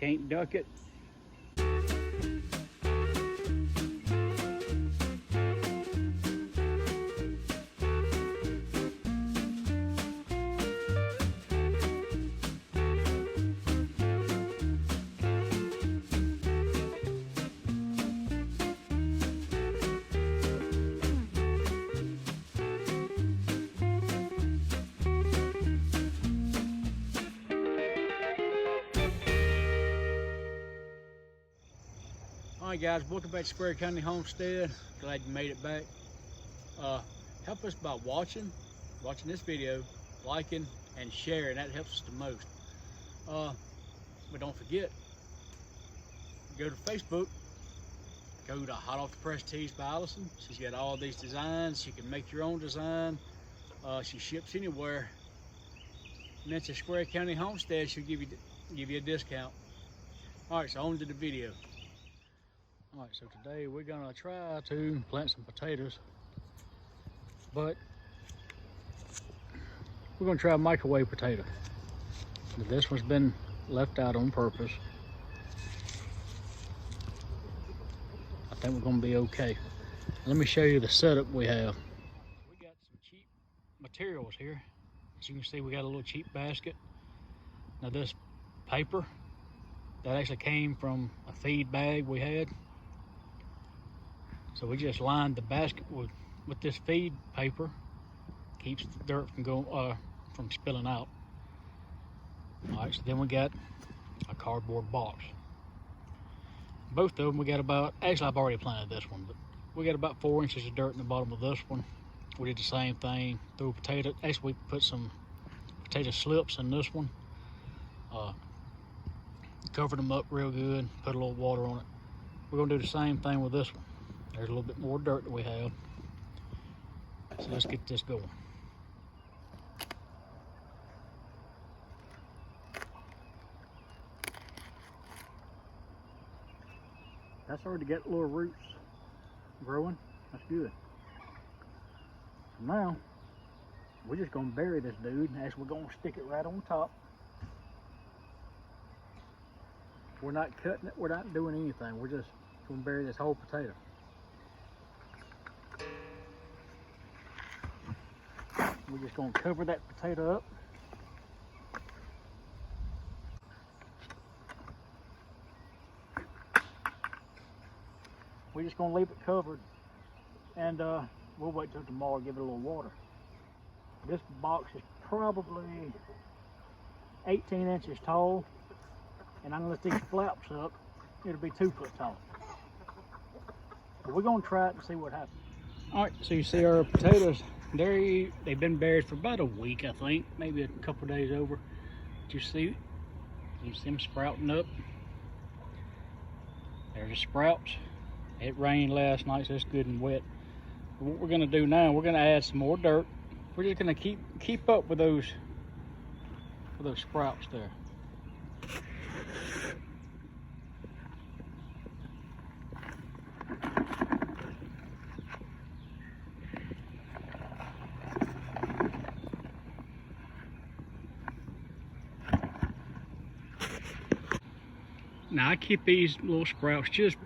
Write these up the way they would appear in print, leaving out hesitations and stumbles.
Can't duck it. Alright guys, welcome back to Square County Homestead. Glad you made it back. Help us by watching this video, liking and sharing. That helps us the most. But don't forget, go to Facebook, go to Hot Off the Press Tees by Allison. She's got all these designs. You can make your own design. She ships anywhere. Mention Square County Homestead, she'll give you a discount. Alright, so on to the video. Alright, so today we're gonna try to plant some potatoes, but we're gonna try a microwave potato. This one's been left out on purpose. I think we're gonna be okay. Let me show you the setup we have. We got some cheap materials here. As you can see, we got a little cheap basket. Now this paper, that actually came from a feed bag we had. So we just lined the basket with this feed paper. Keeps the dirt from spilling out. All right, so then we got a cardboard box. Both of them we got about, actually I've already planted this one, but we got about 4 inches of dirt in the bottom of this one. We did the same thing, threw a potato, actually we put some potato slips in this one. Covered them up real good, put a little water on it. We're gonna do the same thing with this one. There's a little bit more dirt that we have. So let's get this going. That's already got little roots growing. That's good. So now, we're just gonna bury this dude, as we're gonna stick it right on top. We're not cutting it, we're not doing anything. We're just gonna bury this whole potato. We're just gonna cover that potato up. We're just gonna leave it covered, and we'll wait till tomorrow to give it a little water. This box is probably 18 inches tall, and I'm gonna lift these flaps up, it'll be 2 foot tall. But we're gonna try it and see what happens. All right, so you see our potatoes, they've been buried for about a week, I think, maybe a couple days over. You see them sprouting up. There's the sprouts. It rained last night, so it's good and wet. But what we're gonna do now, we're gonna add some more dirt. We're just gonna keep up with those sprouts there. Now I keep these little sprouts just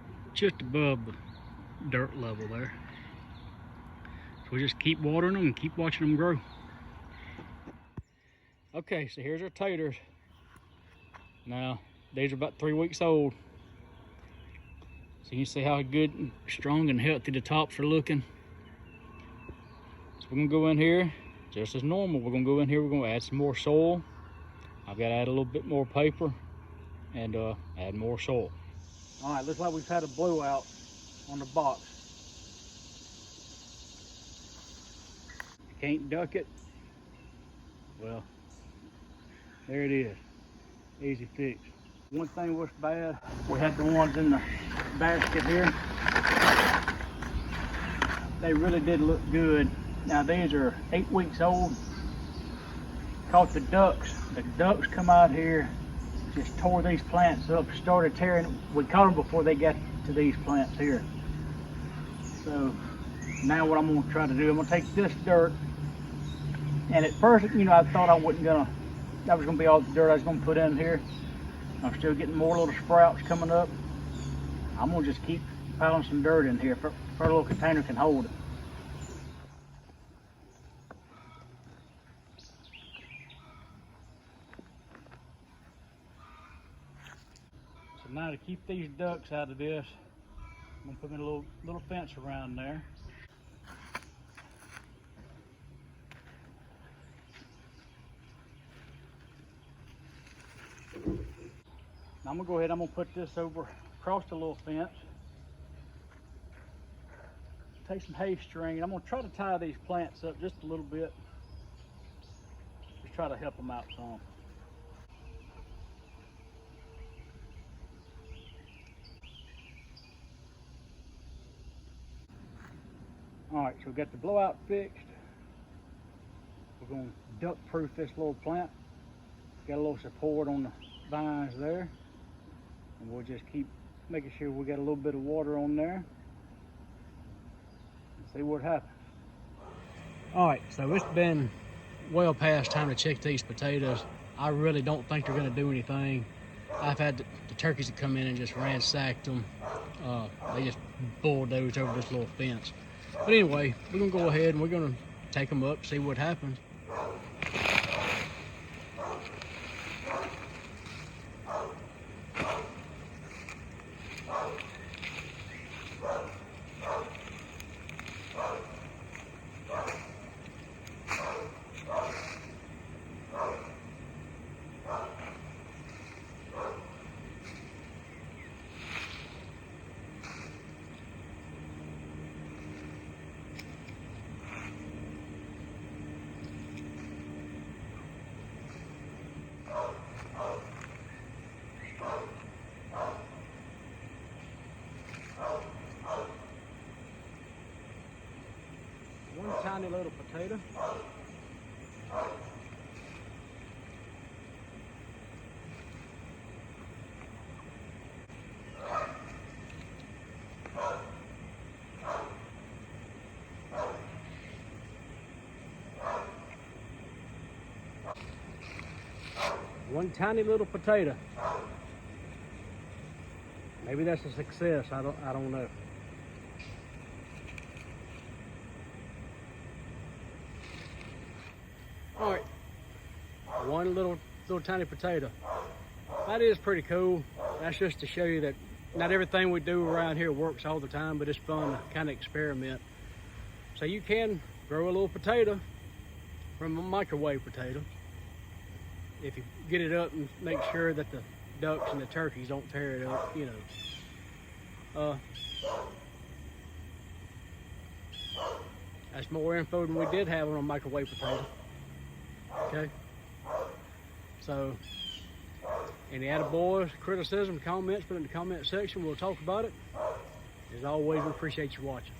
above the dirt level there. So we just keep watering them and keep watching them grow. Okay, so here's our taters. Now, these are about 3 weeks old. So you can see how good and strong and healthy the tops are looking. So we're gonna go in here, just as normal. We're gonna go in here, we're gonna add some more soil. I've got to add a little bit more paper and add more soil. All right, looks like we've had a blowout on the box. Can't duck it. Well, there it is. Easy fix. One thing was bad, we had the ones in the basket here. They really did look good. Now these are 8 weeks old. Caught the ducks. The ducks come out here, just tore these plants up, started tearing. We caught them before they got to these plants here. So now what I'm gonna try to do, I'm gonna take this dirt, and at first, you know, I thought that was gonna be all the dirt I was gonna put in here. I'm still getting more little sprouts coming up. I'm gonna just keep piling some dirt in here for a little container can hold it. So now to keep these ducks out of this, I'm gonna put me a little fence around there. Now I'm gonna go ahead, I'm gonna put this over across the little fence. Take some hay string. I'm gonna try to tie these plants up just a little bit. Just try to help them out some. All right, so we got the blowout fixed. We're gonna duck proof this little plant. Got a little support on the vines there. And we'll just keep making sure we got a little bit of water on there. And see what happens. All right, so it's been well past time to check these potatoes. I really don't think they're gonna do anything. I've had the turkeys that come in and just ransacked them. They just bulldozed over this little fence. But anyway, we're gonna go ahead and we're gonna take them up, see what happens. One tiny little potato. One tiny little potato. Maybe that's a success. I don't know. All right, one little tiny potato. That is pretty cool. That's just to show you that not everything we do around here works all the time, but it's fun to kind of experiment. So you can grow a little potato from a microwave potato if you get it up and make sure that the ducks and the turkeys don't tear it up, you know. That's more info than we did have on a microwave potato. Okay, so any attaboys, criticism, comments, put it in the comment section. We'll talk about it. As always, we appreciate you watching.